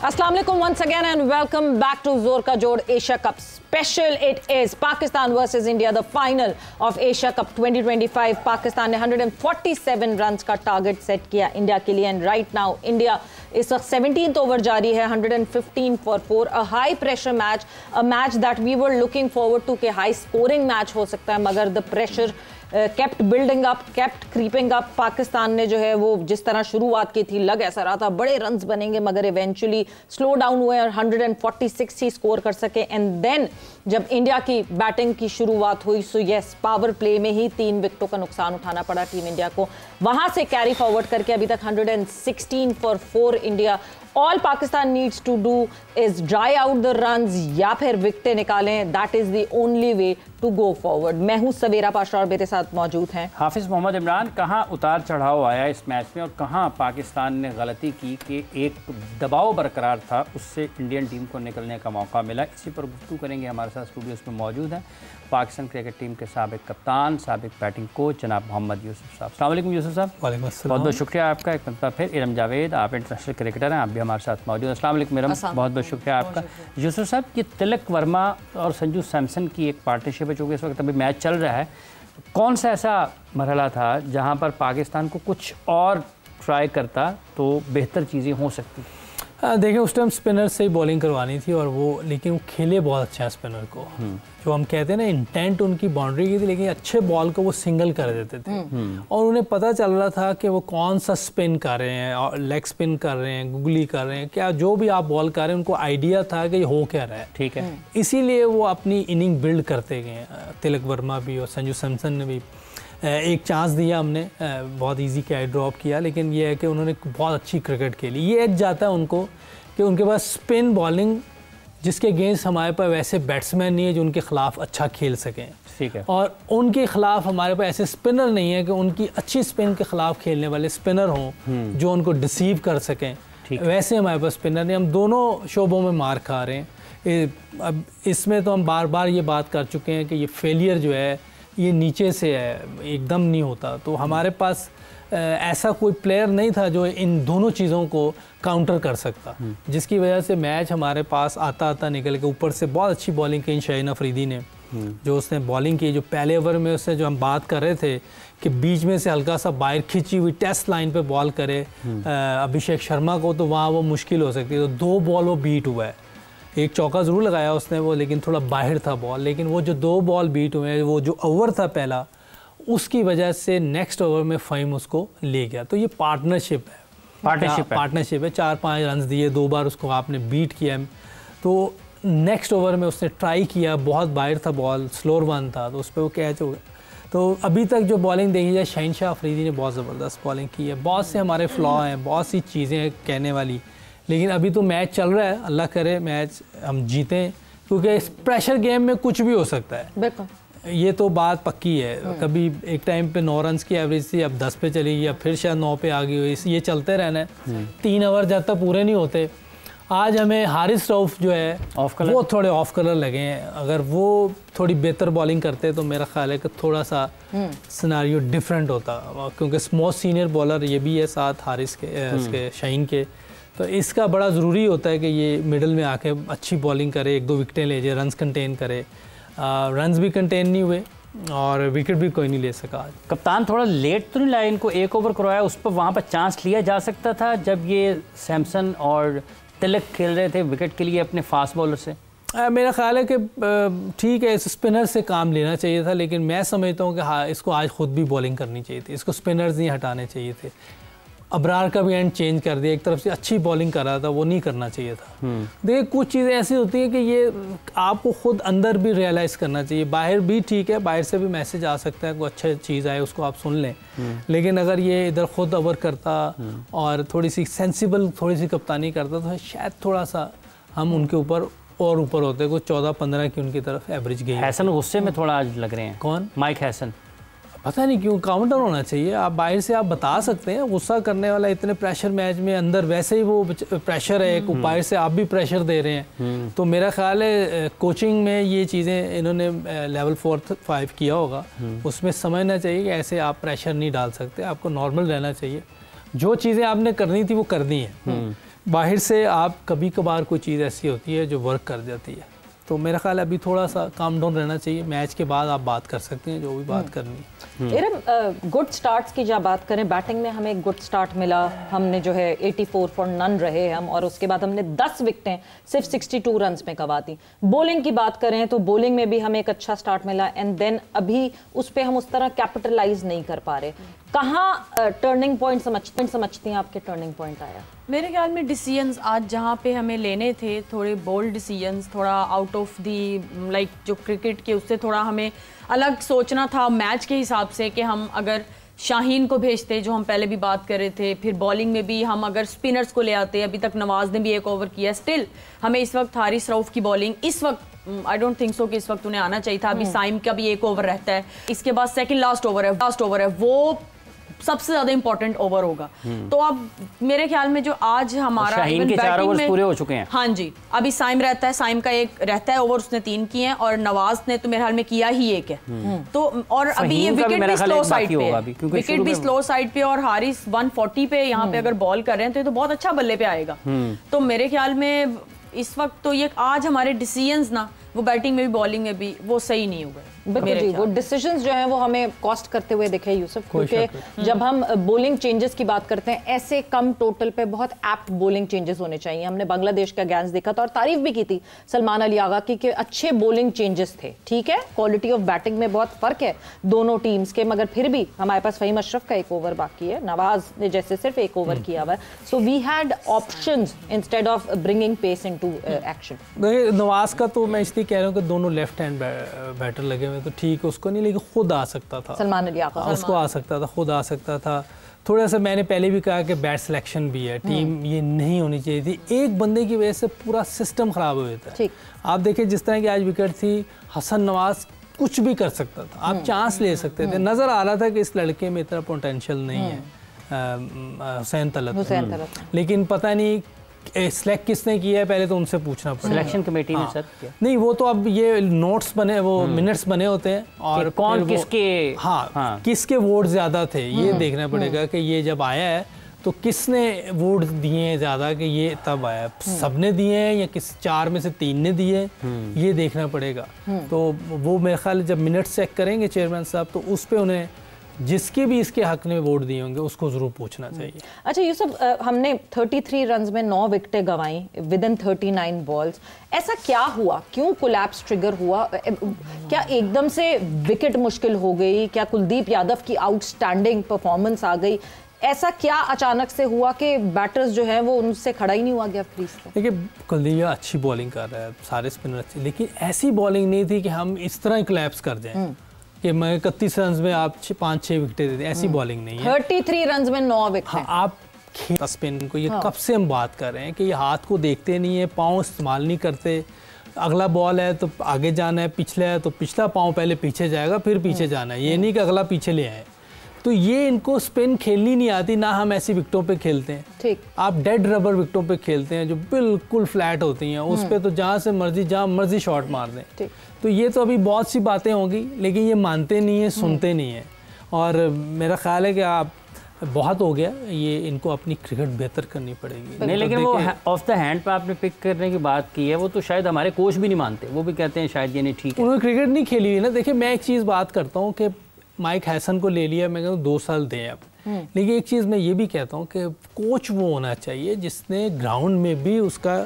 Assalamu alaikum once again and welcome back to Zor Ka Jod Asia Cup Special. It is Pakistan versus India, the final of Asia Cup 2025. Pakistan ने 147 runs का target set किया India के लिए and right now India इस वक्त 17th over जारी है 115 for 4. A high pressure match, a match that we were looking forward to कि high scoring match हो सकता है, मगर the pressure kept building up, kept creeping up. Pakistan ने जो है वो जिस तरह शुरुआत की थी लग ऐसा रहा था बड़े रन्स बनेंगे, मगर इवेंचुअली स्लो डाउन हुए और 146 ही स्कोर कर सके. एंड देन जब इंडिया की बैटिंग की शुरुआत हुई सो यस, पावर प्ले में ही 3 विकेटों का नुकसान उठाना पड़ा टीम इंडिया को. वहां से कैरी फॉरवर्ड करके अभी तक 116 for 4 India. All Pakistan needs to do is dry out the runs या फिर विकेटें निकालें. That is the only way to go forward. मैं हूँ सवेरा पाशा और मेरे साथ मौजूद हैं हाफिज मोहम्मद इमरान. कहाँ उतार चढ़ाव आया इस मैच में और कहाँ पाकिस्तान ने गलती की कि एक दबाव बरकरार था उससे इंडियन टीम को निकलने का मौका मिला. इसी पर गुफ्तगू करेंगे. हमारे साथ स्टूडियोज में मौजूद हैं पाकिस्तान क्रिकेट टीम के साबिक कप्तान, साबिक बैटिंग कोच जनाब मोहम्मद यूसुफ साहब. अस्सलाम वालेकुम यूसुफ साहब. वालेकुम अस्सलाम. बहुत बहुत शुक्रिया आपका. एक मरतबा फिर इरम जावेद, आप इंटरनेशनल क्रिकेटर हैं, आप भी हमारे साथ मौजूद हैं. अस्सलाम वालेकुम इरम, बहुत बहुत शुक्रिया आपका. यूसुफ साहब, ये तिलक वर्मा और संजू सैमसन की एक पार्टनरशिप है जो कि इस वक्त अभी मैच चल रहा है. कौन सा ऐसा मरहला था जहाँ पर पाकिस्तान को कुछ और ट्राई करता तो बेहतर चीज़ें हो सकती? देखिए, उस टाइम स्पिनर से ही बॉलिंग करवानी थी और लेकिन वो खेले बहुत अच्छा है स्पिनर को. जो हम कहते हैं ना, इंटेंट उनकी बाउंड्री की थी, लेकिन अच्छे बॉल को वो सिंगल कर देते थे. और उन्हें पता चल रहा था कि वो कौन सा स्पिन कर रहे हैं, और लेग स्पिन कर रहे हैं, गुगली कर रहे हैं, क्या जो भी आप बॉल कर रहे हैं उनको आइडिया था कि ये हो क्या रहा है. ठीक है. इसीलिए वो अपनी इनिंग बिल्ड करते गए. तिलक वर्मा भी और संजू सैमसन ने भी एक चांस दिया हमने, बहुत इजी कैच ड्रॉप किया, लेकिन ये है कि उन्होंने बहुत अच्छी क्रिकेट खेली. ये एज जाता है उनको कि उनके पास स्पिन बॉलिंग जिसके अगेंस्ट हमारे पास वैसे बैट्समैन नहीं है जो उनके खिलाफ अच्छा खेल सकें. ठीक है. और उनके खिलाफ हमारे पास ऐसे स्पिनर नहीं है कि उनकी अच्छी स्पिन के खिलाफ खेलने वाले स्पिनर हों जो उनको डिसीव कर सकें. वैसे हमारे पास स्पिनर नहीं. हम दोनों शोबों में मार खा रहे हैं. अब इसमें तो हम बार बार ये बात कर चुके हैं कि ये फेलियर जो है ये नीचे से है, एकदम नहीं होता. तो हमारे पास ऐसा कोई प्लेयर नहीं था जो इन दोनों चीज़ों को काउंटर कर सकता, जिसकी वजह से मैच हमारे पास आता आता निकल के. ऊपर से बहुत अच्छी बॉलिंग की शाहीन अफरीदी ने, जो उसने बॉलिंग की, जो पहले ओवर में उससे जो हम बात कर रहे थे कि बीच में से हल्का सा बाहर खिंची हुई टेस्ट लाइन पे बॉल करे अभिषेक शर्मा को, तो वहाँ वो मुश्किल हो सकती है. तो 2 बॉल वो बीट हुआ है. एक चौका ज़रूर लगाया उसने वो, लेकिन थोड़ा बाहर था बॉल. लेकिन वो जो 2 बॉल बीट हुए हैं, वो जो ओवर था पहला, उसकी वजह से नेक्स्ट ओवर में फ़हीम उसको ले गया. तो ये पार्टनरशिप है. 4-5 रन दिए, 2 बार उसको आपने बीट किया. तो नेक्स्ट ओवर में उसने ट्राई किया, बहुत बाहर था बॉल, स्लोअर वन था, तो उस पर वो कैच हो गया. तो अभी तक जो बॉलिंग देखी जाए, शहनशाह अफरीदी ने बहुत ज़बरदस्त बॉलिंग की है. बहुत से हमारे फ्लॉ हैं, बहुत सी चीज़ें कहने वाली, लेकिन अभी तो मैच चल रहा है. अल्लाह करे मैच हम जीतें, क्योंकि इस प्रेशर गेम में कुछ भी हो सकता है. बिल्कुल, ये तो बात पक्की है. कभी एक टाइम पे 9 रन्स की एवरेज थी, अब 10 पे चली गई, अब फिर शायद 9 पे आ गई. ये चलते रहना है. 3 ओवर जब तक पूरे नहीं होते. आज हमें हारिस रऊफ जो है वो थोड़े ऑफ कलर लगे हैं. अगर वो थोड़ी बेहतर बॉलिंग करते तो मेरा ख्याल है कि थोड़ा सा सिनारियो डिफरेंट होता, क्योंकि मोस्ट सीनियर बॉलर ये भी है साथ हारिस के शाहीन के. तो इसका बड़ा ज़रूरी होता है कि ये मिडल में आके अच्छी बॉलिंग करे, 1-2 विकेटें ले जाए, रन्स कंटेन करे. रन्स भी कंटेन नहीं हुए और विकेट भी कोई नहीं ले सका. कप्तान थोड़ा लेट तो नहीं लाया इनको, 1 ओवर करवाया, उस पर वहाँ पर चांस लिया जा सकता था जब ये सैमसन और तिलक खेल रहे थे विकेट के लिए अपने फास्ट बॉलर से. मेरा ख्याल है कि ठीक है, इस स्पिनर से काम लेना चाहिए था, लेकिन मैं समझता हूँ कि हाँ, इसको आज ख़ुद भी बॉलिंग करनी चाहिए थी. इसको स्पिनर्स नहीं हटाने चाहिए थे. अबरार का भी एंड चेंज कर दिया. एक तरफ से अच्छी बॉलिंग कर रहा था, वो नहीं करना चाहिए था. देखिए, कुछ चीज़ें ऐसी होती हैं कि ये आपको खुद अंदर भी रियलाइज़ करना चाहिए. बाहर भी ठीक है, बाहर से भी मैसेज आ सकता है, कोई अच्छा चीज़ आए उसको आप सुन लें. लेकिन अगर ये इधर खुद ओवर करता और थोड़ी सी सेंसिबल थोड़ी सी कप्तानी करता तो शायद थोड़ा सा हम उनके ऊपर और ऊपर होते. कुछ 14-15 की उनकी तरफ एवरेज गई. हैसन गुस्से में थोड़ा आज लग रहे हैं. कौन? Mic Hesson. पता नहीं क्यों काउंटर होना चाहिए. आप बाहर से आप बता सकते हैं, गुस्सा करने वाला इतने प्रेशर मैच में, अंदर वैसे ही वो प्रेशर है, बाहर से आप भी प्रेशर दे रहे हैं. तो मेरा ख्याल है कोचिंग में ये चीज़ें इन्होंने लेवल 4-5 किया होगा. उसमें समझना चाहिए कि ऐसे आप प्रेशर नहीं डाल सकते, आपको नॉर्मल रहना चाहिए. जो चीज़ें आपने करनी थी वो करनी है. बाहर से आप कभी कभार कोई चीज़ ऐसी होती है जो वर्क कर जाती है, तो मेरा ख्याल है अभी थोड़ा सा काम डाउन रहना चाहिए। मैच के बाद आप बात कर सकते हैं जो भी बात करनी। इरम, गुड स्टार्ट्स की जब बात करें, बैटिंग में हमें एक गुड स्टार्ट मिला, हमने जो है 84 फॉर नन रहे हम, और उसके बाद हमने 10 विकेटें सिर्फ 62 रन्स में गंवा दी। बॉलिंग की बात करें तो बॉलिंग में भी हमें एक अच्छा स्टार्ट मिला, एंड देन अभी उस पर हम उस तरह कैपिटलाइज नहीं कर पा रहे। कहाँ टर्निंग पॉइंट समझती हैं आपके टर्निंग पॉइंट आया? मेरे ख्याल में डिसीजंस आज जहाँ पे हमें लेने थे, थोड़े बोल्ड डिसीजंस, थोड़ा आउट ऑफ दी लाइक जो क्रिकेट के उससे थोड़ा हमें अलग सोचना था मैच के हिसाब से, कि हम अगर शाहीन को भेजते जो हम पहले भी बात कर रहे थे, फिर बॉलिंग में भी हम अगर स्पिनर्स को ले आते, अभी तक नवाज ने भी एक ओवर किया, स्टिल हमें इस वक्त हारिस रऊफ की बॉलिंग इस वक्त आई डोंट थिंक सो कि इस वक्त उन्हें आना चाहिए था। अभी साइम का भी एक ओवर रहता है, इसके बाद सेकंड लास्ट ओवर है वो सबसे ज्यादा इंपॉर्टेंट ओवर होगा। तो अब मेरे ख्याल में जो आज हमारा शाहीन के 4 ओवर पूरे हो चुके हैं। हाँ जी, अभी साइम रहता है, साइम का एक रहता है ओवर, उसने 3 किए हैं, और नवाज ने तो मेरे ख्याल में किया ही एक है। तो और अभी ये विकेट भी स्लो साइड पे है, विकेट भी स्लो साइड पे, और हारिस 140 पे यहाँ पे अगर बॉल कर रहे हैं तो ये तो बहुत अच्छा बल्ले पे आएगा। तो मेरे ख्याल में इस वक्त तो ये आज हमारे डिसीजंस ना, वो बैटिंग में भी बॉलिंग में भी वो सही नहीं हुए। बिल्कुल जी, वो डिसीजंस जो हैं वो हमें कॉस्ट करते हुए दिखे यूसुफ, क्योंकि जब हम बॉलिंग चेंजेस की बात करते हैं, ऐसे कम टोटल पे बहुत एप्ट बॉलिंग चेंजेस होने चाहिए। हमने बांग्लादेश का अगेंस्ट देखा था और तारीफ भी की थी सलमान अली आगा की कि अच्छे बॉलिंग चेंजेस थे। ठीक है, क्वालिटी ऑफ बैटिंग में बहुत फर्क है दोनों टीम्स के, मगर फिर भी हमारे पास फहीम अशरफ का एक ओवर बाकी है, नवाज ने जैसे सिर्फ एक ओवर किया हुआ है, so we had options instead of bringing pace into action. Nawaz का तो मैं इसलिए कह रहा हूँ कि दोनों लेफ्ट हैंड बैटर लगे हुए, तो ठीक उसको नहीं, लेकिन खुद आ सकता था, सलमान अली आगा उसको आ सकता था, खुद आ सकता था। थोड़ा सा मैंने पहले भी कहा कि बैट सिलेक्शन भी है, टीम ये नहीं होनी चाहिए थी, एक बंदे की वजह से पूरा सिस्टम खराब हो जाता है। आप देखें जिस तरह की आज विकेट थी, हसन नवाज कुछ भी कर सकता था, आप चांस ले सकते थे, नजर आ रहा था कि इस लड़के में इतना पोटेंशियल नहीं है हुसैन तलत, लेकिन पता नहीं सिलेक्ट किसने किया है, पहले तो उनसे पूछना पड़ेगा। सिलेक्शन कमेटी ने सर किया? नहीं, वो तो अब ये नोट्स बने, वो मिनट्स बने होते हैं, और कौन किसके किसके वोट ज्यादा थे ये देखना पड़ेगा कि ये जब आया है तो किसने वोट दिए हैं ज्यादा, कि ये तब आया, सबने दिए हैं या किस 4 में से 3 ने दिए, ये देखना पड़ेगा। तो वो मेरे ख्याल जब मिनट्स चेक करेंगे चेयरमैन साहब, तो उस पर उन्हें जिसके भी इसके हक में वोट दिए होंगे उसको जरूर पूछना चाहिए। अच्छा यूसुफ, हमने 33 रन्स में 9 विकेटें गंवाई विद इन 39 बॉल्स। ऐसा क्या हुआ, क्यों कोलैप्स ट्रिगर हुआ? क्या एकदम से विकेट मुश्किल हो गई? क्या कुलदीप यादव की आउटस्टैंडिंग परफॉर्मेंस आ गई? ऐसा क्या अचानक से हुआ कि बैटर्स जो है वो उनसे खड़ा ही नहीं हुआ गया क्रीज पे? देखिए, कुलदीप अच्छी बॉलिंग कर रहा है, सारे स्पिनर अच्छे, लेकिन ऐसी बॉलिंग नहीं थी कि हम इस तरह कोलैप्स कर जाएं कि मैं 31 रन में आप 5-6 विकेटें दे दें, ऐसी बॉलिंग नहीं है। 33 रन में 9 विकेट। हाँ, आप स्पिन को ये कब से हम बात कर रहे हैं कि ये हाथ को देखते नहीं है, पाँव इस्तेमाल नहीं करते, अगला बॉल है तो आगे जाना है, पिछला है तो पिछला पाँव पहले पीछे जाएगा, फिर पीछे जाना है, ये नहीं कि अगला पीछे ले आए। तो ये इनको स्पिन खेलनी नहीं आती, ना हम ऐसी विकेटों पे खेलते हैं। ठीक, आप डेड रबर विकेटों पे खेलते हैं जो बिल्कुल फ्लैट होती हैं, उस पे तो जहाँ से मर्जी जहाँ मर्जी शॉट मार दें। तो ये तो अभी बहुत सी बातें होंगी, लेकिन ये मानते नहीं है, सुनते नहीं है, और मेरा ख्याल है कि आप बहुत हो गया, ये इनको अपनी क्रिकेट बेहतर करनी पड़ेगी। नहीं, लेकिन वो ऑफ द हैंड पे आपने पिक करने की बात की है, वो तो शायद हमारे कोच भी नहीं मानते, वो भी कहते हैं शायद ये नहीं ठीक है, उन्होंने क्रिकेट नहीं खेली हुई ना। देखिए, मैं एक चीज़ बात करता हूँ कि माइक हैसन को ले लिया, मैं कहता हूँ 2 साल दें अब, लेकिन एक चीज़ मैं ये भी कहता हूँ कि कोच वो होना चाहिए जिसने ग्राउंड में भी उसका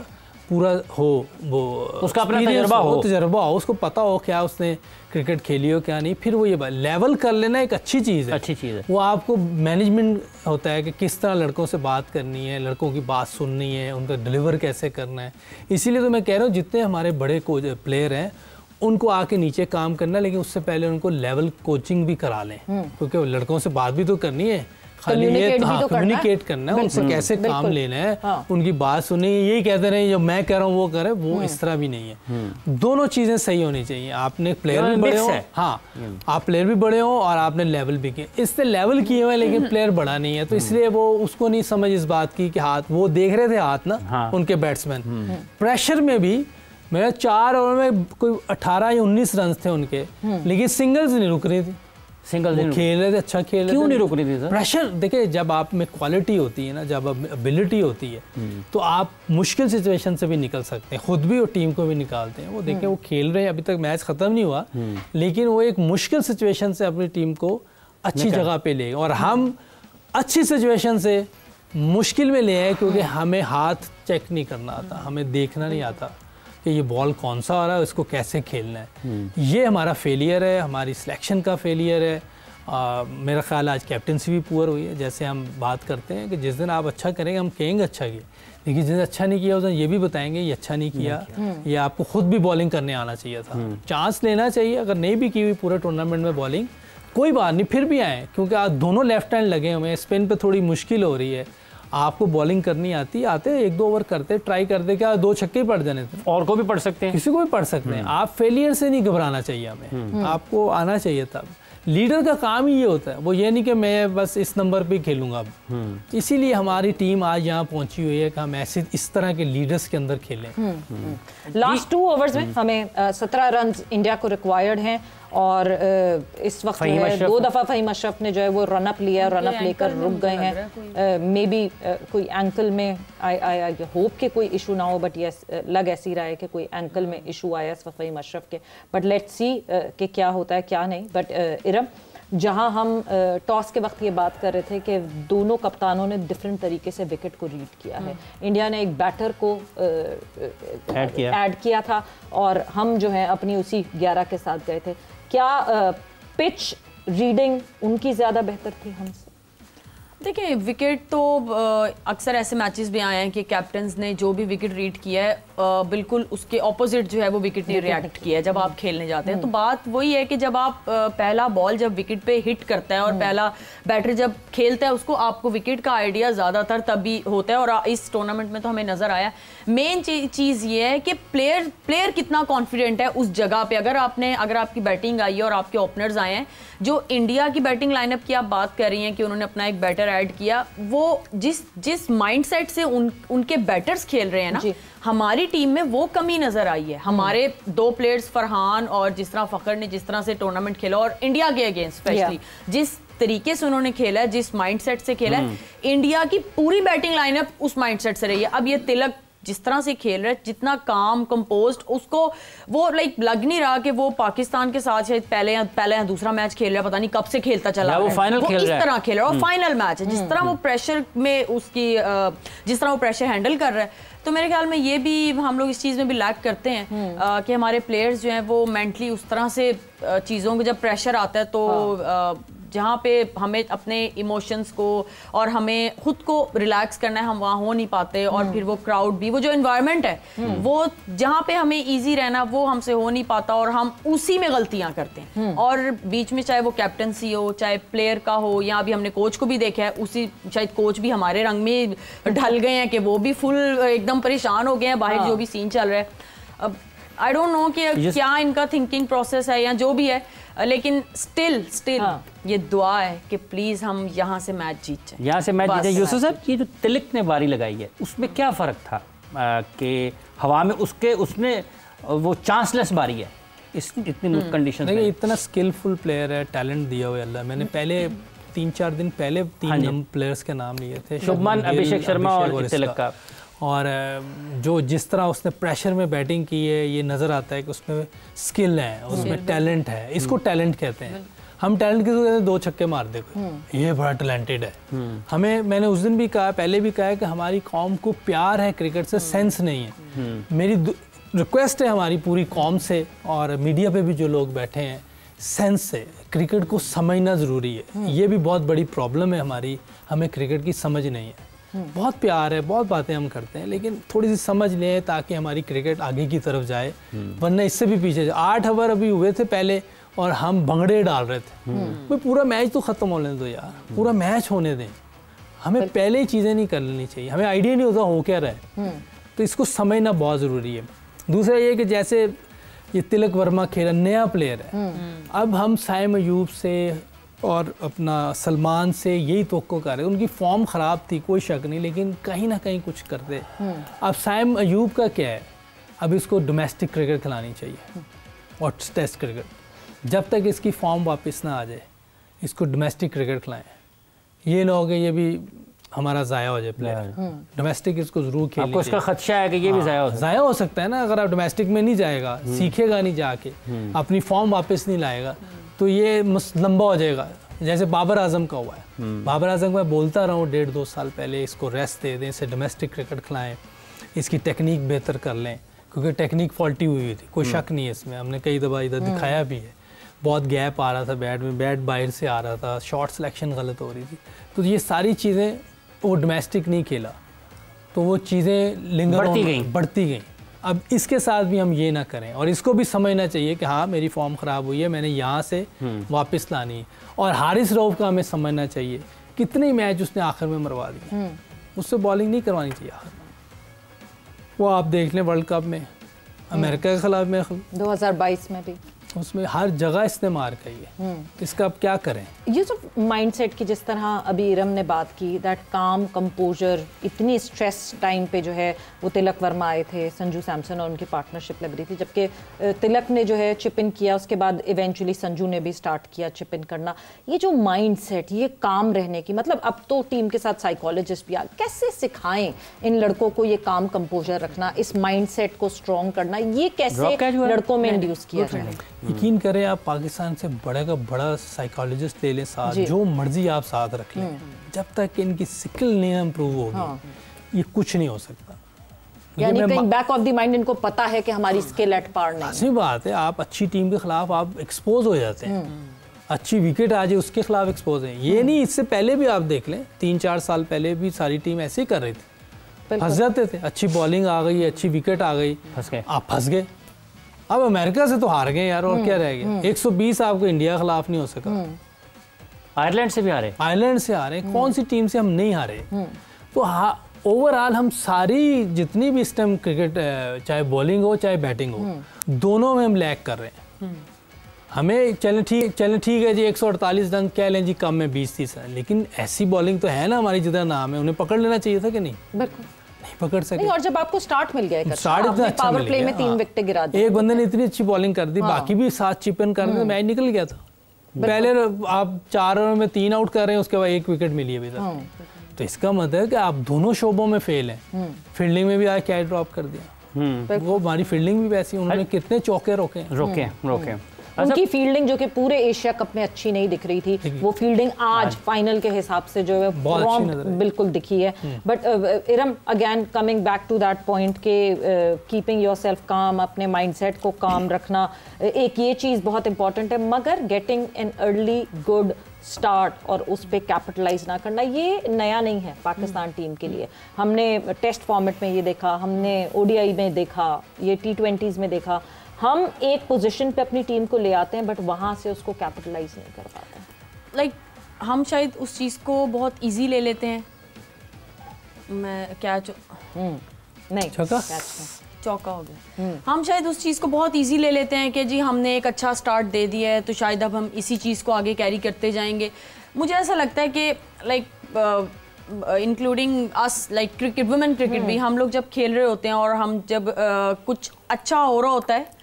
पूरा हो, वो उसका अपना तजर्बा हो, उसको पता हो क्या उसने क्रिकेट खेली हो क्या नहीं। फिर वो ये लेवल कर लेना एक अच्छी चीज़ है, वो आपको मैनेजमेंट होता है कि किस तरह लड़कों से बात करनी है, लड़कों की बात सुननी है, उनका डिलीवर कैसे करना है। इसीलिए तो मैं कह रहा हूँ जितने हमारे बड़े कोच प्लेयर हैं उनको आके नीचे काम करना, लेकिन उससे पहले उनको लेवल कोचिंग भी करा लें, क्योंकि लड़कों से बात भी तो करनी है, खाली ये कम्युनिकेट करना है, उनसे कैसे काम लेना है, उनकी बात सुननी है। यही कहते रहे जो मैं कह रहा हूँ वो करे, वो इस तरह भी नहीं है। दोनों चीजें सही होनी चाहिए। आपने प्लेयर भी बड़े हो, हाँ आप प्लेयर भी बड़े हो और आपने लेवल भी किए, इससे लेवल किए हुए लेकिन प्लेयर बड़ा नहीं है, तो इसलिए वो उसको नहीं समझ इस बात की कि हाथ वो देख रहे थे हाथ ना उनके बैट्समैन, प्रेशर में भी मेरा 4 ओवर में कोई 18 या 19 रन थे उनके, लेकिन सिंगल्स नहीं रुक रही थी। सिंगल खेल रहे थे, अच्छा खेल रहे थे। क्यों नहीं रोक रही थी सर? प्रेशर देखिए, जब आप में क्वालिटी होती है ना, जब एबिलिटी होती है तो आप मुश्किल सिचुएशन से भी निकल सकते हैं, खुद भी और टीम को भी निकालते हैं। वो देखें वो खेल रहे हैं, अभी तक मैच ख़त्म नहीं हुआ, लेकिन वो एक मुश्किल सिचुएशन से अपनी टीम को अच्छी जगह पे ले, और हम अच्छी सिचुएशन से मुश्किल में ले आए, क्योंकि हमें हाथ चेक नहीं करना आता, हमें देखना नहीं आता कि ये बॉल कौन सा आ रहा है, इसको कैसे खेलना है। ये हमारा फेलियर है, हमारी सिलेक्शन का फेलियर है। मेरा ख्याल आज कैप्टनसी भी पुअर हुई है। जैसे हम बात करते हैं कि जिस दिन आप अच्छा करेंगे हम कहेंगे अच्छा किया, लेकिन जिस दिन अच्छा नहीं किया उस दिन ये भी बताएंगे ये अच्छा नहीं किया, ये आपको खुद भी बॉलिंग करने आना चाहिए था, चांस लेना चाहिए। अगर नहीं भी की हुई पूरे टूर्नामेंट में बॉलिंग, कोई बात नहीं, फिर भी आए, क्योंकि आज दोनों लेफ्ट हैंड लगे हुए हैं, स्पिन पे थोड़ी मुश्किल हो रही है, आपको बॉलिंग करनी आती, आते 1-2 ओवर करते, ट्राई करते, क्या 2 छक्के पड़ जाने थे, और को भी पढ़ सकते हैं, किसी को भी पढ़ सकते हैं। आप फेलियर से नहीं घबराना चाहिए हमें, आपको आना चाहिए। तब लीडर का काम ही ये होता है, वो ये नहीं कि मैं बस इस नंबर पे खेलूंगा अब। इसीलिए हमारी टीम आज यहाँ पहुंची हुई है कि हम ऐसे इस तरह के लीडर्स के अंदर खेलें। लास्ट 2 ओवर्स में हमें 17 रन इंडिया को रिक्वायर्ड हैं, और इस वक्त 2 दफ़ा फ़हीम अशरफ ने जो है वो रन अप लिया, रन अप लेकर रुक गए हैं। मे बी कोई एंकल में, आई होप कि कोई इशू ना हो, बट यस लग ऐसी रहा है कि कोई एंकल में इशू आया इस वक्त फ़हीम अशरफ के, बट लेट्स सी कि क्या होता है क्या नहीं। बट इरम, जहां हम टॉस के वक्त ये बात कर रहे थे कि दोनों कप्तानों ने डिफरेंट तरीके से विकेट को रीड किया है। इंडिया ने एक बैटर को ऐड किया था, और हम जो है अपनी उसी 11 के साथ गए थे। क्या पिच रीडिंग उनकी ज़्यादा बेहतर थी हमसे? देखिए, विकेट तो अक्सर ऐसे मैचेस भी आए हैं कि कैप्टन्स ने जो भी विकेट रीड किया है बिल्कुल उसके ऑपोजिट जो है वो विकेट ने रिएक्ट किया है जब आप खेलने जाते हैं। तो बात वही है कि जब आप पहला बॉल जब विकेट पे हिट करता है और पहला बैटर जब खेलता है उसको आपको विकेट का आइडिया ज़्यादातर तभी होता है, और इस टूर्नामेंट में तो हमें नज़र आया। मेन चीज़ ये है कि प्लेयर कितना कॉन्फिडेंट है उस जगह पे। अगर आपकी बैटिंग आई है और आपके ओपनर्स आए हैं, जो इंडिया की बैटिंग लाइनअप की आप बात कर रही हैं कि उन्होंने अपना एक बैटर ऐड किया, वो जिस माइंडसेट से उनके बैटर्स खेल रहे हैं ना, हमारी टीम में वो कमी नजर आई है। हमारे 2 प्लेयर्स फरहान और जिस तरह फखर ने जिस तरह से टूर्नामेंट खेला, और इंडिया के अगेंस्ट स्पेशली जिस तरीके से उन्होंने खेला है, जिस माइंडसेट से खेला है, इंडिया की पूरी बैटिंग लाइनअप उस माइंडसेट से रही है। अब ये तिलक जिस तरह से खेल रहा है, जितना काम कंपोज्ड, उसको वो लग नहीं रहा कि वो पाकिस्तान के साथ शायद पहले या दूसरा मैच खेल रहा है, पता नहीं कब से खेलता चला वो फाइनल वो खेल इस रहा तरह खेल रहा है, और फाइनल मैच है। जिस तरह वो प्रेशर में जिस तरह वो प्रेशर हैंडल कर रहा है, तो मेरे ख्याल में ये भी हम लोग इस चीज़ में भी लैक करते हैं कि हमारे प्लेयर्स जो हैं वो मेंटली उस तरह से चीज़ों को, जब प्रेशर आता है तो जहाँ पे हमें अपने इमोशंस को और हमें खुद को रिलैक्स करना है, हम वहाँ हो नहीं पाते। और फिर वो क्राउड भी, वो जो एनवायरनमेंट है, वो जहाँ पे हमें इजी रहना वो हमसे हो नहीं पाता, और हम उसी में गलतियाँ करते हैं। और बीच में चाहे वो कैप्टनसी हो, चाहे प्लेयर का हो, या अभी हमने कोच को भी देखा है, उसी शायद कोच भी हमारे रंग में ढल गए हैं कि वो भी फुल एकदम परेशान हो गए हैं बाहर जो भी सीन चल रहा है। अब आई डोंट नो कि क्या इनका थिंकिंग प्रोसेस है या जो भी है, लेकिन स्टिल ये दुआ है कि प्लीज हम यहाँ से मैच जीत जाएं। यहाँ से मैच जीत जाएं। यूसुफ साहब, ये जो तिलक ने बारी लगाई है उसमें क्या फ़र्क था कि हवा में उसने वो चांसलेस बारी है इस इतनी कंडीशन में? इतना स्किलफुल प्लेयर है, टैलेंट दिया हुआ अल्लाह। मैंने पहले 3-4 दिन पहले 3 प्लेयर्स के नाम लिए थे, शुभमन, अभिषेक शर्मा और तिलक का। और जिस तरह उसने प्रेशर में बैटिंग की है, ये नज़र आता है कि उसमें स्किल है, उसमें टैलेंट है। इसको टैलेंट कहते हैं। हम टैलेंट किसको कहते हैं? 2 छक्के मार दे कोई, ये बड़ा टैलेंटेड है। मैंने उस दिन भी कहा, पहले भी कहा है कि हमारी कौम को प्यार है क्रिकेट से, सेंस नहीं है। मेरी रिक्वेस्ट है हमारी पूरी कौम से, और मीडिया पे भी जो लोग बैठे हैं, सेंस से क्रिकेट को समझना ज़रूरी है। ये भी बहुत बड़ी प्रॉब्लम है हमारी, हमें क्रिकेट की समझ नहीं है। बहुत प्यार है, बहुत बातें हम करते हैं, लेकिन थोड़ी सी समझ लें ताकि हमारी क्रिकेट आगे की तरफ जाए, वरना इससे भी पीछे। 8 ओवर अभी हुए थे पहले और हम भंगड़े डाल रहे थे। भाई पूरा मैच तो ख़त्म होने दो यार, पूरा मैच होने दें। हमें पहले ही चीज़ें नहीं कर लेनी चाहिए, हमें आइडिया नहीं होता हो क्या रहा है, तो इसको समझना बहुत ज़रूरी है। दूसरा ये कि जैसे ये तिलक वर्मा खेला, नया प्लेयर है, अब हम साइम अयूब से और अपना सलमान से यही तवक्को कर रहे हैं। उनकी फॉर्म ख़राब थी, कोई शक नहीं, लेकिन कहीं ना कहीं कुछ करते। अब साइम अयूब का क्या है, अब इसको डोमेस्टिक क्रिकेट खिलानी चाहिए और टेस्ट क्रिकेट। जब तक इसकी फॉर्म वापस ना आ जाए इसको डोमेस्टिक क्रिकेट खिलाएं। ये ना हो कि ये भी हमारा ज़ाया हो जाए प्लेयर, डोमेस्टिक इसको ज़रूर खेलनी आपको इसका खदशा है कि ये भी ज़ाया हो सकता है ना। अगर आप डोमेस्टिक में नहीं जाएगा, सीखेगा नहीं जाके, अपनी फॉर्म वापस नहीं लाएगा, तो ये लंबा हो जाएगा। जैसे बाबर आजम का हुआ है। बाबर आजम को मैं बोलता रहा हूँ 1.5-2 साल पहले, इसको रेस्ट दे दें, इसे डोमेस्टिक क्रिकेट खिलाएं, इसकी टेक्निक बेहतर कर लें, क्योंकि टेक्निक फॉल्टी हुई थी, कोई शक नहीं है इसमें। हमने कई दफ़ा इधर दिखाया भी है, बहुत गैप आ रहा था बैट में, बैट बाहर से आ रहा था, शॉट सिलेक्शन गलत हो रही थी। तो ये सारी चीज़ें वो डोमेस्टिक नहीं खेला, तो वो चीज़ें लिंगर बढ़ती गई। अब इसके साथ भी हम ये ना करें, और इसको भी समझना चाहिए कि हाँ मेरी फॉर्म ख़राब हुई है, मैंने यहाँ से वापस लानी है। और हारिस रऊफ का हमें समझना चाहिए, कितने मैच उसने आखिर में मरवा दिए, उससे बॉलिंग नहीं करवानी चाहिए आखिर में। वो आप देख लें वर्ल्ड कप में, अमेरिका के खिलाफ में 2022 में भी, उसमें हर जगह इसने मार खाई है। इसका अब क्या करें? ये जो माइंडसेट की जिस तरह अभी इरम ने बात की, दैट काम कंपोजर, इतनी स्ट्रेस टाइम पे जो है वो तिलक वर्मा आए थे, संजू सैमसन और उनकी पार्टनरशिप लग रही थी, जबकि तिलक ने जो है चिप इन किया, उसके बाद इवेंचुअली संजू ने भी स्टार्ट किया चिप इन करना। ये जो माइंडसेट, ये काम रहने की, मतलब अब तो टीम के साथ साइकोलॉजिस्ट भी आ, कैसे सिखाएं इन लड़कों को ये काम कंपोजर रखना, इस माइंडसेट को स्ट्रॉन्ग करना, ये कैसे लड़कों में इंड्यूस किया जाए? यकीन करें, आप पाकिस्तान से बड़े का बड़ा साइकोलॉजिस्ट ले लें साथ, जो मर्जी आप साथ रख लें, जब तक इनकी स्किल नहीं इम्प्रूव होगी ये कुछ नहीं हो सकता। यानी कहीं बैक ऑफ द माइंड इनको पता है कि हमारी स्किल एट पार नहीं। ऐसी बात है, आप अच्छी टीम के खिलाफ आप एक्सपोज हो जाते हैं, अच्छी विकेट आ जाए उसके खिलाफ एक्सपोज है। ये नहीं, इससे पहले भी आप देख लें, 3-4 साल पहले भी सारी टीम ऐसे ही कर रही थी, फंस जाते थे। अच्छी बॉलिंग आ गई, अच्छी विकेट आ गई, आप फंस गए। अब अमेरिका से तो हार गए यार, और क्या रह गया? 120 आपको इंडिया के खिलाफ नहीं हो सका, आयरलैंड से भी हारे, आयरलैंड से हारे, कौन सी टीम से हम नहीं हारे? तो ओवरऑल हम सारी जितनी भी इस टाइम क्रिकेट, चाहे बॉलिंग हो चाहे बैटिंग हो, दोनों में हम लैग कर रहे हैं। हमें चलें ठीक है जी, 148 रन कह लें जी, कम में 20-30 रन, लेकिन ऐसी बॉलिंग तो है ना हमारी जितना नाम है, उन्हें पकड़ लेना चाहिए था कि नहीं? बिल्कुल नहीं पकड़ सके। और जब आपको स्टार्ट मिल गया, स्टार्ट इतना अच्छा पावर प्ले में 3 विकेट गिरा दी, एक बंदे ने इतनी अच्छी बॉलिंग कर दी, बाकी भी 7 चिप इन कर दी, मैच निकल गया था। पहले आप 4 ओवर में 3 आउट कर रहे हैं, उसके बाद 1 विकेट मिली अभी तक। तो इसका मतलब है कि आप दोनों शोबों में फेल हैं। फील्डिंग में भी आज क्या ड्रॉप कर दिया, वो हमारी फील्डिंग भी वैसी, उन्होंने कितने चौके रोके। उनकी फील्डिंग जो कि पूरे एशिया कप में अच्छी नहीं दिख रही थी, वो फील्डिंग आज फाइनल के हिसाब से जो है बिल्कुल दिखी है। But Iram, again coming back to that point के कीपिंग योरसेल्फ काम, अपने माइंडसेट को काम रखना, एक ये चीज़ बहुत इंपॉर्टेंट है, मगर getting an early good start और उस पर कैपिटलाइज ना करना, ये नया नहीं है पाकिस्तान टीम के लिए। हमने टेस्ट फॉर्मेट में ये देखा, हमने ODI में देखा, ये T20s में देखा, हम एक पोजीशन पे अपनी टीम को ले आते हैं, बट वहाँ से उसको कैपिटलाइज नहीं कर पाते। लाइक हम शायद उस चीज़ को बहुत इजी ले लेते हैं। मैं कैच नहीं, चौका हो गया। हम शायद उस चीज़ को बहुत इजी ले लेते हैं कि जी हमने एक अच्छा स्टार्ट दे दिया है, तो शायद अब हम इसी चीज़ को आगे कैरी करते जाएंगे। मुझे ऐसा लगता है कि लाइक इंक्लूडिंग अस, लाइक क्रिकेट, वुमेन क्रिकेट भी, हम लोग जब खेल रहे होते हैं और हम जब कुछ अच्छा हो रहा होता है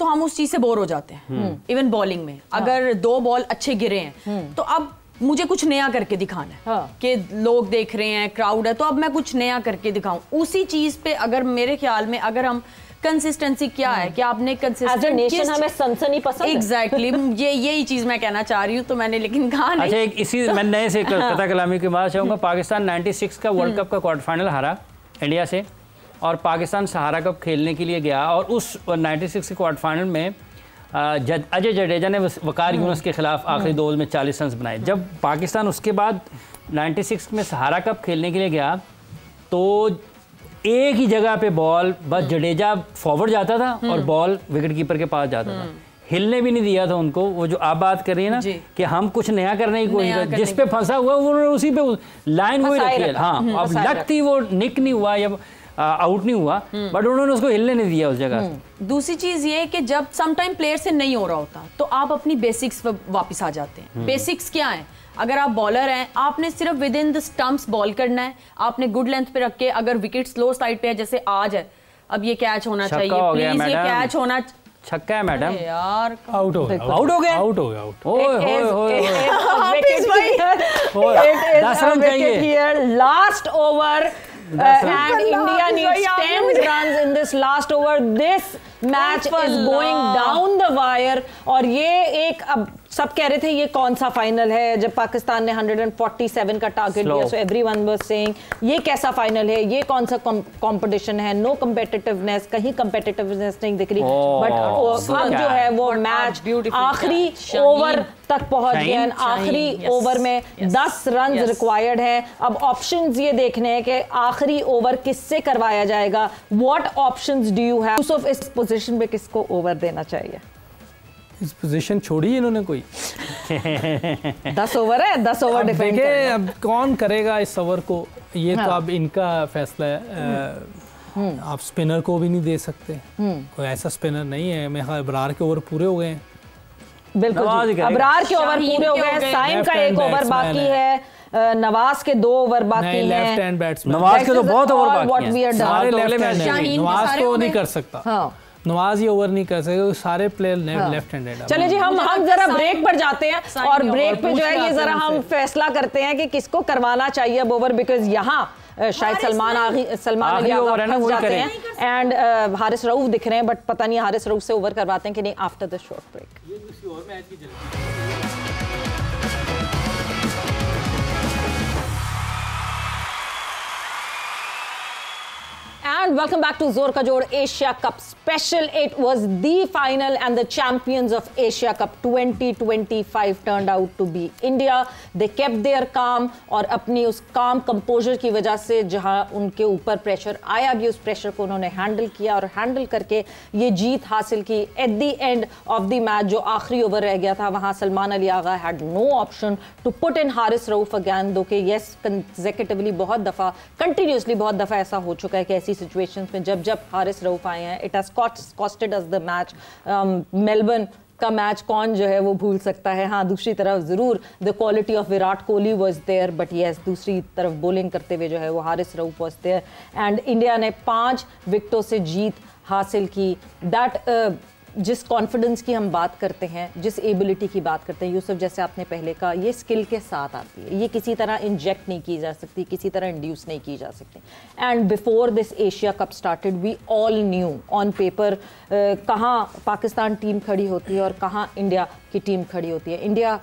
तो हम उस चीज़ से बोर हो जाते हैं। इवन बॉलिंग में अगर 2 बॉल अच्छे गिरे हैं तो अब मुझे कुछ नया करके दिखाना है, कि लोग देख रहे हैं, क्राउड है, तो अब मैं कुछ नया करके दिखाऊं। उसी चीज़ पे अगर मेरे ख्याल में अगर हम कंसिस्टेंसी, क्या है कि आपने कंसिस्टेंट, हमें सनसनी पसंद है। एग्जैक्टली, यही चीज़ मैं कहना चाह रही हूँ, तो मैंने लेकिन कहा नहीं। अच्छा, इसी मैं नए से कथा कलामी की बात चाहूँगा। पाकिस्तान 96 का वर्ल्ड कप का क्वार्टर फाइनल हारा इंडिया से, और पाकिस्तान सहारा कप खेलने के लिए गया, और उस 96 के क्वार्टर फाइनल में अजय जडेजा ने वकार यूनुस के खिलाफ आखिरी 2 ओवर में 40 रन बनाए। जब पाकिस्तान उसके बाद 96 में सहारा कप खेलने के लिए गया, तो एक ही जगह पे बॉल, बस जडेजा फॉरवर्ड जाता था और बॉल विकेट कीपर के पास जाता था, हिलने भी नहीं दिया था उनको। वो जो आप बात कर रही है ना कि हम कुछ नया करने की कोशिश, जिस पे फंसा हुआ उन्होंने उसी पे लाइन वही रखी है। हाँ, अब लक थी, वो निक नहीं हुआ या आउट नहीं हुआ, बट उन्होंने उसको हिलने नहीं दिया उस जगह। दूसरी चीज ये है कि जब समटाइम प्लेयर से नहीं हो रहा होता तो आप अपनी बेसिक्स पर वापस आ जाते हैं। बेसिक्स क्या है? अगर आप बॉलर हैं, आपने सिर्फ with in the stumps ball करना है, आपने गुड लेंथ पे रख के, अगर विकेट स्लो साइड पे है जैसे आज है, अब ये कैच होना चाहिए, प्लीज ये कैच होना छक्का है मैडम, यार आउट हो गया, आउट हो गया, आउट हो गया, आउट। ओए होए होए It 10 is run a wicket चाहिए। here. Last over. And India needs 10 runs in this last over. This match is going down the wire. और ये एक अब सब कह रहे थे ये कौन सा फाइनल है जब पाकिस्तान ने 147 का टारगेट दिया, सो एवरीवन वाज सेइंग ये कैसा फाइनल है, ये कौन सा कंपटीशन है, नो कम्पिटिटिवनेस, कहीं कम्पिटिटिवनेस नहीं दिख रही। बट अब जो है वो मैच आखिरी ओवर तक पहुंच गया, आखिरी ओवर में 10 रन रिक्वायर्ड है। अब ऑप्शंस ये देखने हैं कि आखिरी ओवर किससे करवाया जाएगा, what options do you have. Yusuf इस पोजीशन में किसको ओवर देना चाहिए? इस पोजीशन छोड़ी इन्होंने कोई 10 ओवर है, 10 ओवर डिफेंड देखें अब कौन करेगा इस ओवर को, ये तो अब इनका फैसला है। आप स्पिनर को भी नहीं दे सकते, कोई ऐसा स्पिनर नहीं है। मैं अबरार के ओवर पूरे हो गए हैं, बिल्कुल अबरार के ओवर पूरे हो गए, साइम का एक ओवर बाकी है, नवाज के 2 ओवर बाकी हैं, लेफ्ट हैंड बैट्समैन नवाज के तो बहुत ओवर बाकी हैं, सारे लेफ्ट हैंड, शाहीन नवाज तो नहीं कर सकता, हाँ नवाज ये ओवर नहीं कर सकते, सारे प्लेयर लेफ्ट हैंडेड। चले जी हम जरा ब्रेक पर जाते हैं और ब्रेक पे जो है ये जरा हम फैसला करते हैं कि किसको करवाना चाहिए अब ओवर, बिकॉज यहाँ शायद सलमान अली फंस जाते हैं एंड हारिस रऊफ दिख रहे हैं, बट पता नहीं हारिस रऊफ से ओवर करवाते हैं कि नहीं after the short break. And welcome back to Zor Ka Jod Asia Cup Special. It was the final and the champions of Asia Cup 2025 turned out to be India. They kept their calm और अपनी उस calm composure की वजह से जहां उनके ऊपर pressure आया भी उस प्रेशर को उन्होंने हैंडल किया और हैंडल करके ये जीत हासिल की। At the end of the match जो आखिरी ओवर रह गया था वहां Salman Ali Agha had no option to put in Haris Rauf again, दो कि यस कंसेक्यूटिवली बहुत दफ़ा कंटिन्यूसली बहुत दफ़ा ऐसा हो चुका है कि ऐसी सिचुएशंस में जब हारिस रऊफ आए हैं it has costed us the match. Melbourne का मैच कौन जो है वो भूल सकता है। हाँ दूसरी तरफ ज़रूर the quality of Virat Kohli was there, but yes दूसरी तरफ बॉलिंग करते हुए जो है वो Haris Rauf was there and India ने 5 विकेटों से जीत हासिल की। दैट जिस कॉन्फिडेंस की हम बात करते हैं, जिस एबिलिटी की बात करते हैं, यूसुफ जैसे आपने पहले कहा ये स्किल के साथ आती है, ये किसी तरह इंजेक्ट नहीं की जा सकती, किसी तरह इंड्यूस नहीं की जा सकती। And before this Asia cup started we all knew on paper कहाँ पाकिस्तान टीम खड़ी होती है और कहाँ इंडिया की टीम खड़ी होती है। India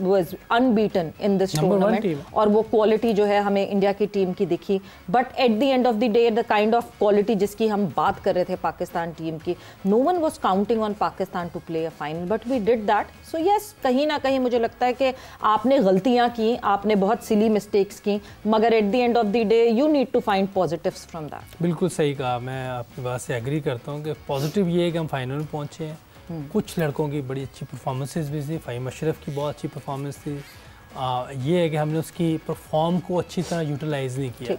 was unbeaten in this tournament और वो क्वालिटी जो है हमें इंडिया की टीम की दिखी, but at the end of the day the kind of quality जिसकी हम बात कर रहे थे पाकिस्तान टीम की, no one was counting on Pakistan to play a final, but we did that. So yes, कहीं ना कहीं मुझे लगता है कि आपने गलतियां की, आपने बहुत सिली मिस्टेक्स की, मगर at the end of the day you need to find positives from that. बिल्कुल सही कहा, मैं आपकी बात से एग्री करता हूँ कि पॉजिटिव ये है कि हम फाइनल में पहुँचे हैं। कुछ लड़कों की बड़ी अच्छी परफॉर्मेंसेज भी थी, फ़हीम अशरफ की बहुत अच्छी परफॉर्मेंस थी। ये है कि हमने उसकी परफॉर्म को अच्छी तरह यूटिलाइज़ नहीं किया।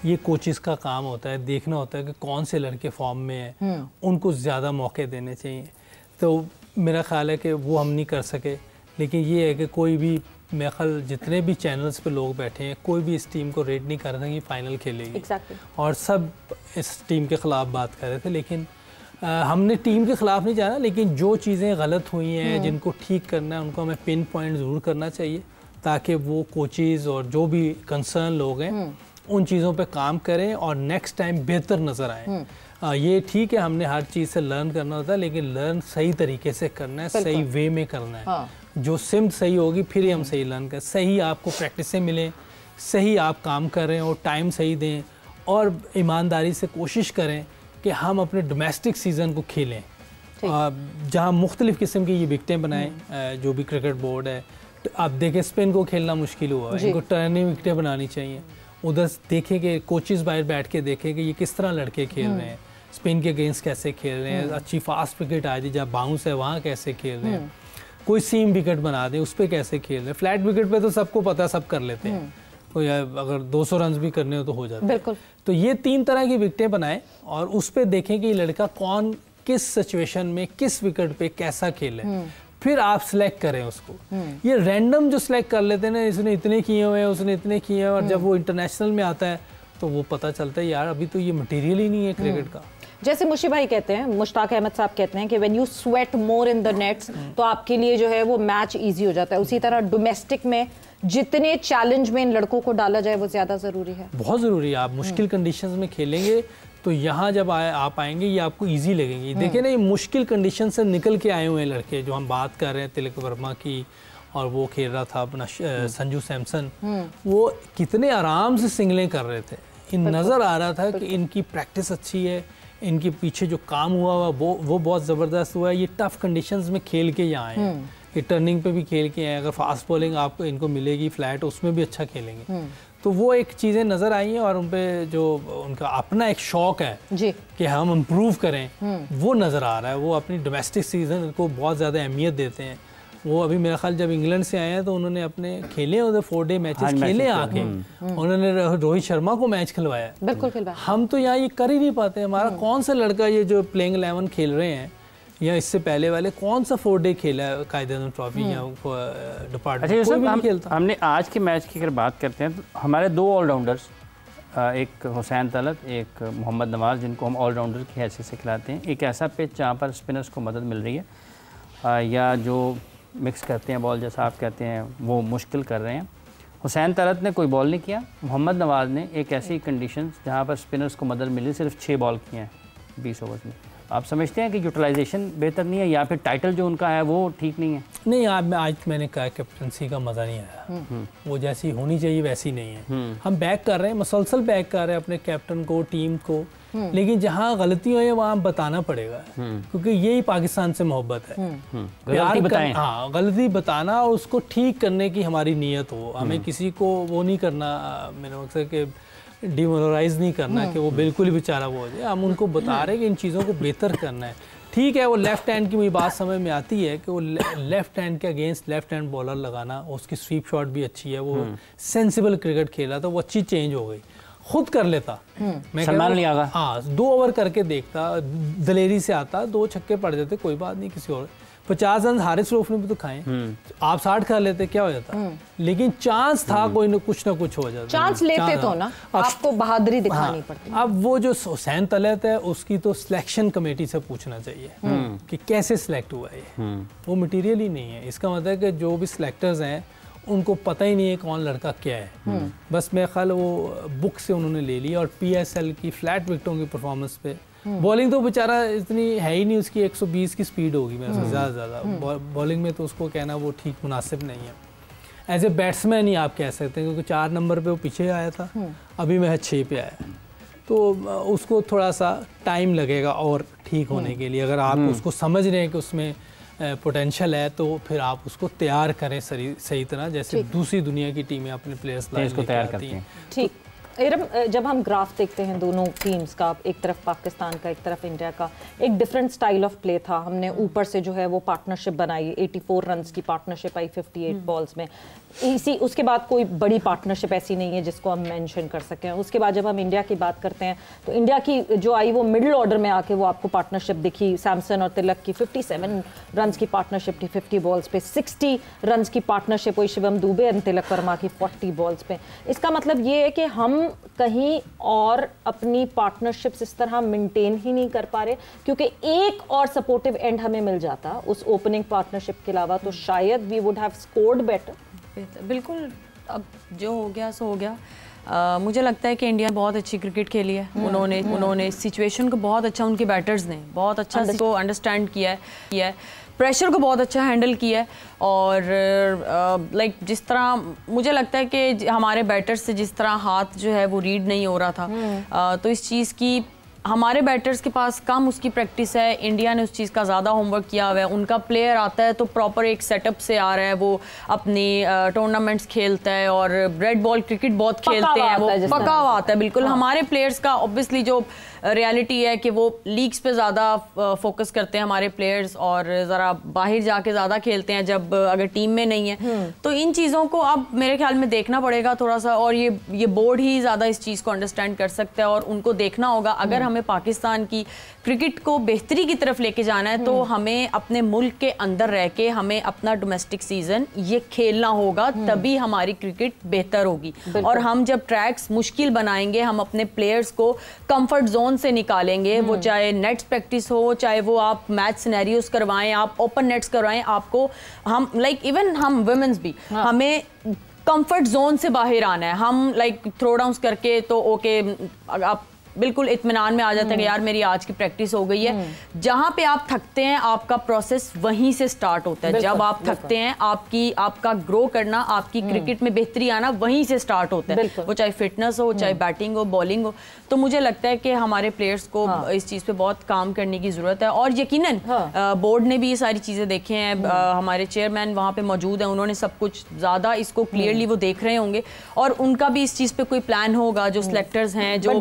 ये कोचिज़ का काम होता है, देखना होता है कि कौन से लड़के फॉर्म में हैं, उनको ज़्यादा मौके देने चाहिए। तो मेरा ख्याल है कि वो हम नहीं कर सके, लेकिन ये है कि कोई भी मेरा ख्याल जितने भी चैनल्स पे लोग बैठे हैं कोई भी इस टीम को रेट नहीं कर रहा कि फ़ाइनल खेलेगी और सब इस टीम के ख़िलाफ़ बात कर रहे थे। लेकिन हमने टीम के ख़िलाफ़ नहीं जाना, लेकिन जो चीज़ें गलत हुई हैं जिनको ठीक करना है उनको हमें पिन पॉइंट ज़रूर करना चाहिए ताकि वो कोचिज़ और जो भी कंसर्न लोग हैं उन चीज़ों पे काम करें और नेक्स्ट टाइम बेहतर नज़र आए। ये ठीक है हमने हर चीज़ से लर्न करना होता है, लेकिन लर्न सही तरीके से करना है, सही वे में करना है। हाँ। जो सिम्त सही होगी फिर ही हम सही लर्न करें, सही आपको प्रैक्टिस से मिलें, सही आप काम कर रहे हैं और टाइम सही दें और ईमानदारी से कोशिश करें कि हम अपने डोमेस्टिक सीज़न को खेलें जहाँ मुख्तलिफ़ किस्म की ये विकटें बनाएँ। जो भी क्रिकेट बोर्ड है आप देखें स्पिन को खेलना मुश्किल हुआ है, इनको टर्निंग विकटें बनानी चाहिए। उधर देखें कि कोचेज़ बाहर बैठ के देखें कि ये किस तरह लड़के खेल रहे हैं, स्पिन के अगेंस्ट कैसे खेल रहे हैं, अच्छी फास्ट विकेट आई थी जहाँ बाउंस है वहाँ कैसे खेल रहे हैं, कोई सीम विकेट बना दें उस पर कैसे खेल रहे हैं। फ्लैट विकेट पे तो सबको पता है, सब कर लेते हैं, कोई अगर 200 रन भी करने हो तो हो जाते हैं। तो ये 3 तरह की विकेटें बनाएं और उस पर देखें कि लड़का कौन किस सिचुएशन में किस विकेट पे कैसा खेले, फिर आप सिलेक्ट करें उसको। ये रैंडम जो सिलेक्ट कर लेते हैं ना, इसने इतने किए हुए हैं उसने इतने किए हैं, और जब वो इंटरनेशनल में आता है तो वो पता चलता है यार अभी तो ये मटेरियल ही नहीं है क्रिकेट का। जैसे मुशी भाई कहते हैं, मुश्ताक अहमद साहब कहते हैं कि when you sweat more in the nets तो आपके लिए जो है वो मैच इजी हो जाता है। उसी तरह डोमेस्टिक में जितने चैलेंज में इन लड़कों को डाला जाए वो ज़्यादा ज़रूरी है, बहुत ज़रूरी है। आप मुश्किल कंडीशंस में खेलेंगे तो यहाँ जब आप आएंगे ये आपको इजी लगेंगे। देखिए ना, ये मुश्किल कंडीशन से निकल के आए हुए हैं लड़के, जो हम बात कर रहे हैं तिलक वर्मा की, और वो खेल रहा था अपना संजू सैमसन, वो कितने आराम से सिंगलें कर रहे थे। इन नज़र आ रहा था कि इनकी प्रैक्टिस अच्छी है, इनके पीछे जो काम हुआ वो बहुत ज़बरदस्त हुआ है। ये टफ़ कंडीशंस में खेल के यहाँ आए हैं, ये टर्निंग पे भी खेल के आए। अगर फास्ट बॉलिंग आपको इनको मिलेगी फ्लैट, उसमें भी अच्छा खेलेंगे। तो वो एक चीज़ें नज़र आई हैं, और उन पे जो उनका अपना एक शौक़ है जी कि हम इम्प्रूव करें, वो नज़र आ रहा है। वो अपनी डोमेस्टिक सीज़न को बहुत ज़्यादा अहमियत देते हैं। वो अभी मेरा ख्याल जब इंग्लैंड से आए हैं तो उन्होंने अपने खेले उधर 4 डे मैचेस खेले आके, उन्होंने रोहित शर्मा को मैच खिलवाया। बिल्कुल खिलवाया। हम तो यहाँ ये कर ही नहीं पाते। हमारा कौन सा लड़का ये जो प्लेइंग 11 खेल रहे हैं या इससे पहले वाले कौन सा 4 डे खेला है कायदे ट्रॉफी या डिपार्टमेंट? हमने आज के मैच की अगर बात करते हैं तो हमारे 2 ऑलराउंडर्स, एक हुसैन तलत, एक मोहम्मद नवाज, जिनको हम ऑलराउंडर की हैसियत से खिलाते हैं। एक ऐसा पिच जहाँ पर स्पिनर्स को मदद मिल रही है, या जो मिक्स करते हैं बॉल, जैसा आप कहते हैं, वो मुश्किल कर रहे हैं। हुसैन तलत ने कोई बॉल नहीं किया, मोहम्मद नवाज ने एक ऐसी कंडीशंस जहाँ पर स्पिनर्स को मदद मिली, सिर्फ 6 बॉल किए हैं 20 ओवर्स में। आप समझते हैं कि यूटिलाइजेशन बेहतर नहीं है, या फिर टाइटल जो उनका है वो ठीक नहीं है? नहीं, आज मैंने कहा कैप्टनसी का मज़ा नहीं आया। वो जैसी होनी चाहिए वैसी नहीं है। हम बैक कर रहे हैं, मुसलसल बैक कर रहे हैं अपने कैप्टन को, टीम को, लेकिन जहाँ गलती हुई है वहाँ बताना पड़ेगा, क्योंकि यही पाकिस्तान से मोहब्बत है। गलती बताएं। हाँ, गलती बताना और उसको ठीक करने की हमारी नीयत हो। हमें किसी को वो नहीं करना, मेरा मकसद कि डिमोरलाइज नहीं करना कि वो बिल्कुल ही बेचारा वो हो जाए। हम उनको बता रहे हैं कि इन चीज़ों को बेहतर करना है। ठीक है, वो लेफ्ट हैंड की मुझे बात समझ में आती है कि वो लेफ्ट हैंड के अगेंस्ट लेफ्ट हैंड बॉलर लगाना, उसकी स्वीप शॉट भी अच्छी है, वो सेंसिबल क्रिकेट खेला तो वो अच्छी चेंज हो गई। खुद कर लेता, मैं सलमान अली आगा, हाँ 2 ओवर करके देखता, दलेरी से आता, 2 छक्के पड़ जाते, कोई बात नहीं। किसी और 50 रन हारिस रऊफ ने भी तो खाए, आप 60 कर लेते, क्या हो जाता? लेकिन चांस था, कोई ना कुछ हो जाता। चांस लेते तो ना, आपको बहादुरी दिखानी पड़ती। अब वो जो हुसैन तलत है उसकी तो सिलेक्शन कमेटी से पूछना चाहिए कि कैसे सिलेक्ट हुआ ये। वो मटेरियल ही नहीं है। इसका मतलब है कि जो भी सिलेक्टर्स हैं उनको पता ही नहीं है कौन लड़का क्या है। बस मेरे ख्याल वो बुक से उन्होंने ले लिया, और PSL की फ्लैट विकेटों की परफॉर्मेंस पे बॉलिंग तो बेचारा इतनी है ही नहीं, उसकी 120 की स्पीड होगी मेरे से ज़्यादा। बॉलिंग में तो उसको कहना वो ठीक मुनासिब नहीं है। एज ए बैट्समैन ही आप कह सकते हैं, क्योंकि 4 नंबर पे वो पीछे आया था, अभी महज 6 पे आया, तो उसको थोड़ा सा टाइम लगेगा और ठीक होने के लिए। अगर आप उसको समझ रहे हैं कि उसमें पोटेंशियल है तो फिर आप उसको तैयार करें सही तरह, जैसे दूसरी दुनिया की टीमें अपने प्लेयर्स को तैयार करती हैं। ठीक, इरम, जब हम ग्राफ देखते हैं दोनों टीम्स का, एक तरफ पाकिस्तान का, एक तरफ इंडिया का, एक डिफरेंट स्टाइल ऑफ प्ले था। हमने ऊपर से जो है वो पार्टनरशिप बनाई, 84 रन्स की पार्टनरशिप आई 58 बॉल्स में। उसके बाद कोई बड़ी पार्टनरशिप ऐसी नहीं है जिसको हम मेंशन कर सकें। उसके बाद जब हम इंडिया की बात करते हैं तो इंडिया की जो आई वो मिडिल ऑर्डर में आके वो आपको पार्टनरशिप दिखी। सैमसन और तिलक की 57 रन्स की पार्टनरशिप थी 50 बॉल्स पे, 60 रन्स की पार्टनरशिप हुई शिवम दुबे और तिलक वर्मा की 40 बॉल्स पे। इसका मतलब ये है कि हम कहीं और अपनी पार्टनरशिप्स इस तरह मेंटेन ही नहीं कर पा रहे, क्योंकि एक और सपोर्टिव एंड हमें मिल जाता उस ओपनिंग पार्टनरशिप के अलावा तो शायद we would have scored better. बिल्कुल, अब जो हो गया सो हो गया। मुझे लगता है कि इंडिया बहुत अच्छी क्रिकेट खेली है। उन्होंने सिचुएशन को बहुत अच्छा, उनके बैटर्स ने बहुत अच्छा इसको अंडरस्टैंड किया है, प्रेशर को बहुत अच्छा हैंडल किया है। और लाइक जिस तरह मुझे लगता है कि हमारे बैटर्स से जिस तरह हाथ जो है वो रीड नहीं हो रहा था, तो इस चीज़ की हमारे बैटर्स के पास कम उसकी प्रैक्टिस है। इंडिया ने उस चीज़ का ज़्यादा होमवर्क किया हुआ है। उनका प्लेयर आता है तो प्रॉपर एक सेटअप से आ रहा है, वो अपनी टूर्नामेंट्स खेलता है और रेड बॉल क्रिकेट बहुत खेलते हैं, वो पका हुआ आता है बिल्कुल। हमारे प्लेयर्स का ऑब्वियसली जो रियलिटी है कि वो लीग्स पे ज़्यादा फोकस करते हैं हमारे प्लेयर्स, और ज़रा बाहर जाके ज़्यादा खेलते हैं जब अगर टीम में नहीं है। तो इन चीज़ों को अब मेरे ख्याल में देखना पड़ेगा थोड़ा सा, और ये बोर्ड ही ज़्यादा इस चीज़ को अंडरस्टैंड कर सकता है, और उनको देखना होगा। अगर हमें पाकिस्तान की क्रिकेट को बेहतरी की तरफ लेके जाना है तो हमें अपने मुल्क के अंदर रह के हमें अपना डोमेस्टिक सीजन ये खेलना होगा, तभी हमारी क्रिकेट बेहतर होगी। और हम जब ट्रैक्स मुश्किल बनाएंगे, हम अपने प्लेयर्स को कंफर्ट जोन से निकालेंगे, वो चाहे नेट्स प्रैक्टिस हो, चाहे वो आप मैच सिनेरियोस करवाएं, आप ओपन नेट्स करवाएं, आपको हम इवन हम वुमेन्स भी हमें कंफर्ट जोन से बाहर आना है। हम थ्रो डाउन्स करके तो ओके आप बिल्कुल इत्मीनान में आ जाते हैं कि यार मेरी आज की प्रैक्टिस हो गई है। जहां पे आप थकते हैं आपका प्रोसेस वहीं से स्टार्ट होता है। जब आप थकते हैं आपका ग्रो करना, आपकी क्रिकेट में बेहतरी आना वहीं से स्टार्ट होता है, वो चाहे फिटनेस हो, चाहे बैटिंग हो, बॉलिंग हो। तो मुझे लगता है कि हमारे प्लेयर्स को इस चीज़ पे बहुत काम करने की ज़रूरत है। और यकीनन बोर्ड ने भी ये सारी चीज़ें देखी हैं, हमारे चेयरमैन वहाँ पे मौजूद हैं, उन्होंने सब कुछ ज़्यादा इसको क्लियरली वो देख रहे होंगे और उनका भी इस चीज़ पे कोई प्लान होगा। जो सिलेक्टर्स हैं जो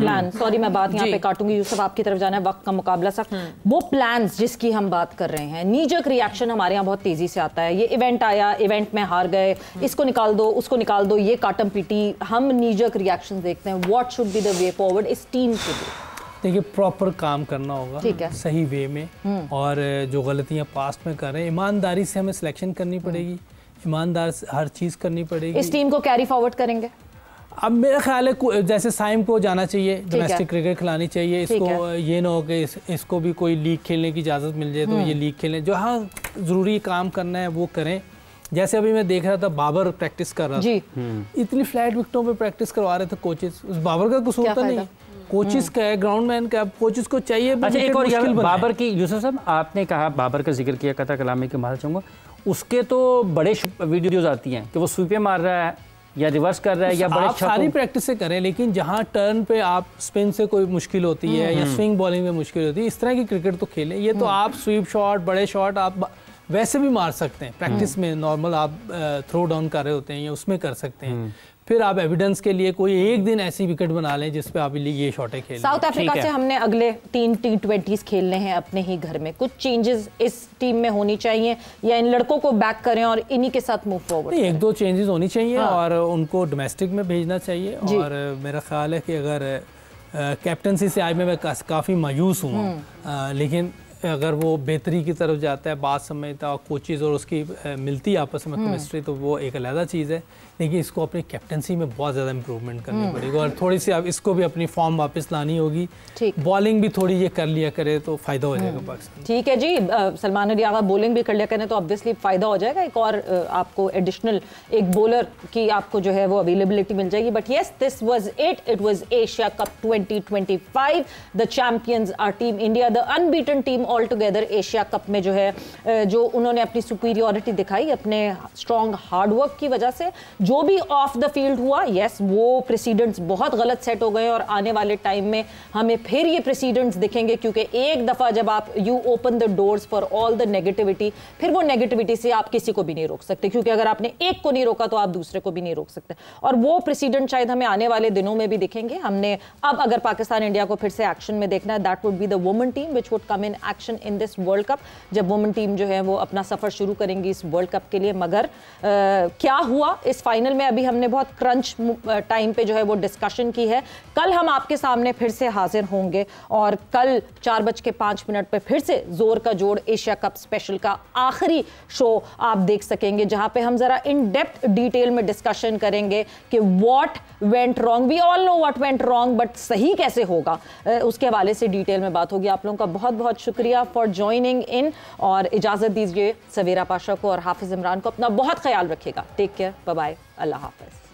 सॉरी मैं बात यहाँ पे काटूंगी, यूसुफ आपकी तरफ जाना है, वक्त का मुकाबला सा। वो प्लान्स जिसकी हम बात कर रहे हैं, नीजक रिएक्शन हमारे यहाँ बहुत तेजी से आता है। ये इवेंट आया, इवेंट में हार गए, इसको निकाल दो, उसको निकाल दो, ये काटम पीटी, हम नीजक रिएक्शन देखते हैं। What should be the way forward इस टीम के लिए? देखिए प्रॉपर काम करना होगा, ठीक है, सही वे में, और जो गलतियाँ पास्ट में कर रहे हैं ईमानदारी से हमें सिलेक्शन करनी पड़ेगी, ईमानदार हर चीज़ करनी पड़ेगी। इस टीम को कैरी फॉरवर्ड करेंगे? अब मेरा ख्याल है जैसे साइम को जाना चाहिए, डोमेस्टिक क्रिकेट खिलानी चाहिए इसको, ये ना हो कि इसको भी कोई लीग खेलने की इजाज़त मिल जाए तो ये लीग खेलें। जो हाँ ज़रूरी काम करना है वो करें। जैसे अभी मैं देख रहा था बाबर प्रैक्टिस कर रहा था, इतनी फ्लैट विकेटों पे प्रैक्टिस करवा रहे थे कोचेस। उस बाबर का कसूर तो नहीं, कोचेस का है, ग्राउंडमैन का। कोचेस को चाहिए। अच्छा एक और बाबर की, यूसुफ साहब आपने कहा बाबर का जिक्र किया, कथा कलामी के माल चाहूँगा, उसके तो बड़े वीडियोज आती हैं कि वो स्वीपे मार रहा है या रिवर्स कर रहा है या बड़े आप सारी प्रैक्टिस से करें, लेकिन जहां टर्न पे आप स्पिन से कोई मुश्किल होती है या स्विंग बॉलिंग में मुश्किल होती है, इस तरह की क्रिकेट तो खेलें। ये तो आप स्वीप शॉट, बड़े शॉट आप वैसे भी मार सकते हैं प्रैक्टिस में, नॉर्मल आप थ्रो डाउन कर रहे होते हैं या उसमें कर सकते हैं। फिर आप एविडेंस के लिए कोई एक दिन ऐसी विकेट बना लें जिस पे आप ये शॉटें खेलें। साउथ अफ्रीका से हमने अगले 3 T20s खेलने हैं अपने ही घर में, कुछ चेंजेस इस टीम में होनी चाहिए या इन लड़कों को बैक करें और इन्हीं के साथ मूव फॉरवर्ड? नहीं, 1-2 चेंजेस होनी चाहिए और उनको डोमेस्टिक में भेजना चाहिए। और मेरा ख्याल है कि अगर कैप्टनसी से आज मैं काफ़ी मायूस हूँ, लेकिन अगर वो बेहतरी की तरफ जाता है, बात समझता है, कोचेज़ और उसकी मिलती है आपस में केमिस्ट्री, तो वो एक अलग चीज़ है। लेकिन इसको अपनी कैप्टनसी में बहुत ज़्यादा इंप्रूवमेंट करनी पड़ेगी और थोड़ी सी अब इसको भी अपनी फॉर्म वापस लानी होगी। बॉलिंग भी थोड़ी ये कर लिया करे तो फ़ायदा हो जाएगा पाकिस्तान। ठीक है जी, सलमान अली आगा बॉलिंग भी कर लिया करें तो ऑब्वियसली फ़ायदा हो जाएगा। एक और आपको एडिशनल एक बॉलर की आपको जो है वो अवेलेबिलिटी मिल जाएगी। But yes, this was it was Asia cup 2025। The champions are team India, the unbeaten team all together. Asia cup में जो है जो उन्होंने अपनी सुपीरियॉरिटी दिखाई अपने स्ट्रॉन्ग हार्डवर्क की वजह से। जो भी ऑफ द फील्ड हुआ, यस वो प्रेसिडेंट्स बहुत गलत सेट हो गए और आने वाले टाइम में हमें फिर ये प्रेसिडेंट्स दिखेंगे, क्योंकि एक दफ़ा जब आप you open the doors for all the negativity, फिर वो नेगेटिविटी से आप किसी को भी नहीं रोक सकते, क्योंकि अगर आपने एक को नहीं रोका तो आप दूसरे को भी नहीं रोक सकते। और वो प्रेसिडेंट शायद हमें आने वाले दिनों में भी दिखेंगे। हमने अब अगर पाकिस्तान इंडिया को फिर से एक्शन में देखना है, that would be the women team which would come in action in this world cup, जब वुमेन टीम जो है वो अपना सफर शुरू करेंगी इस वर्ल्ड कप के लिए। मगर क्या हुआ इस फाइनल में, अभी हमने बहुत क्रंच टाइम पे जो है वो डिस्कशन की है। कल हम आपके सामने फिर से हाजिर होंगे और कल 4:05 पे फिर से जोर का जोड़ एशिया कप स्पेशल का आखिरी शो आप देख सकेंगे, जहां पे हम जरा इन डेप्थ डिटेल में डिस्कशन करेंगे कि what went wrong. We all know what went wrong, but सही कैसे होगा उसके हवाले से डिटेल में बात होगी। आप लोगों का बहुत बहुत शुक्रिया फॉर ज्वाइनिंग इन, और इजाजत दीजिए सवेरा पाशा को और हाफिज इमरान को। अपना बहुत ख्याल रखिएगा। टेक केयर, बाय बाय, अल्लाह हाफिज।